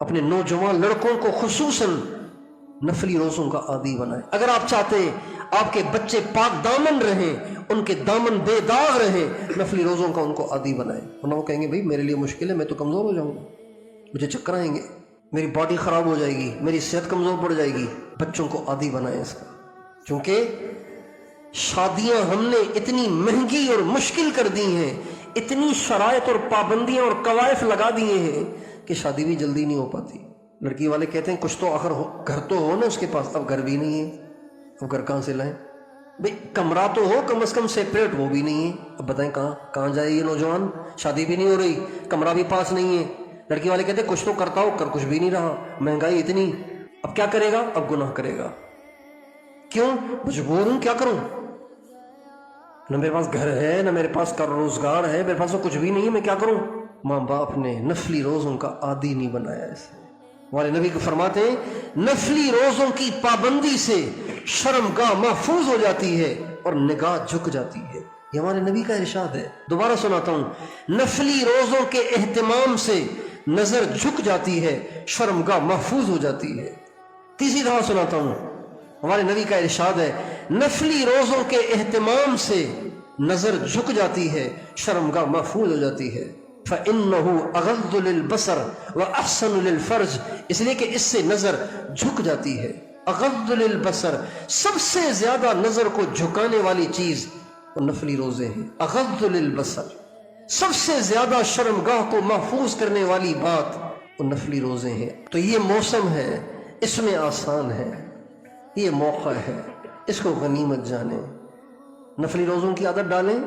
اپنے نوجوان لڑکوں کو خصوصاً نفلی روزوں کا عادی بنائیں۔ اگر آپ چاہتے ہیں آپ کے بچے پاک دامن رہیں، ان کے دامن بے داغ رہیں، نفلی روزوں کا ان کو عادی بنائیں، ورنہ وہ کہیں گے بھائی میرے لیے مشکل ہے، میں تو کمزور ہو جاؤں گا، مجھے چکر آئیں گے، میری باڈی خراب ہو جائے گی، میری صحت کمزور پڑ جائے گی۔ بچوں کو عادی بنائیں اس کا، کیونکہ شادیاں ہم نے اتنی مہنگی اور مشکل کر دی ہیں، اتنی شرائط اور پابندیاں اور قوائف لگا دیے ہیں کہ شادی بھی جلدی نہیں ہو پاتی۔ لڑکی والے کہتے ہیں کچھ تو آخر گھر تو ہو نا اس کے پاس، اب گھر بھی نہیں ہے، اب گھر کہاں سے لائیں؟ بھئی کمرہ تو ہو کم از کم سیپریٹ، وہ بھی نہیں ہے، اب بتائیں کہاں جائے یہ نوجوان؟ شادی بھی نہیں ہو رہی، کمرہ بھی پاس نہیں ہے۔ لڑکی والے کہتے ہیں کچھ تو کرتا ہو، کر کچھ بھی نہیں رہا، مہنگائی اتنی، اب کیا کرے گا؟ اب گناہ کرے گا۔ کیوں؟ مجبور ہوں، کیا کروں؟ نہ میرے پاس گھر ہے، نہ میرے پاس کر روزگار ہے، میرے پاس تو کچھ بھی نہیں ہے، میں کیا کروں؟ ماں باپ نے نفلی روزوں کا عادی نہیں بنایا اسے۔ ہمارے نبی کو فرماتے ہیں نفلی روزوں کی پابندی سے شرمگاہ محفوظ ہو جاتی ہے اور نگاہ جھک جاتی ہے۔ یہ ہمارے نبی کا ارشاد ہے۔ دوبارہ سناتا ہوں، نفلی روزوں کے اہتمام سے نظر جھک جاتی ہے، شرمگاہ محفوظ ہو جاتی ہے۔ تیسری دفعہ سناتا ہوں، ہمارے نبی کا ارشاد ہے نفلی روزوں کے اہتمام سے نظر جھک جاتی ہے، شرمگاہ محفوظ ہو جاتی ہے۔ فَإِنَّهُ أَغَضُّ لِلْبَصَرِ وَأَحْسَنُ لِلْفَرْجِ، اس لیے کہ اس سے نظر جھک جاتی ہے۔ اغض للبصر، سب سے زیادہ نظر کو جھکانے والی چیز وہ نفلی روزے ہیں۔ اغض للبصر، سب سے زیادہ شرمگاہ کو محفوظ کرنے والی بات وہ نفلی روزے ہیں۔ تو یہ موسم ہے، اس میں آسان ہے، یہ موقع ہے، اس کو غنیمت جانیں، نفلی روزوں کی عادت ڈالیں۔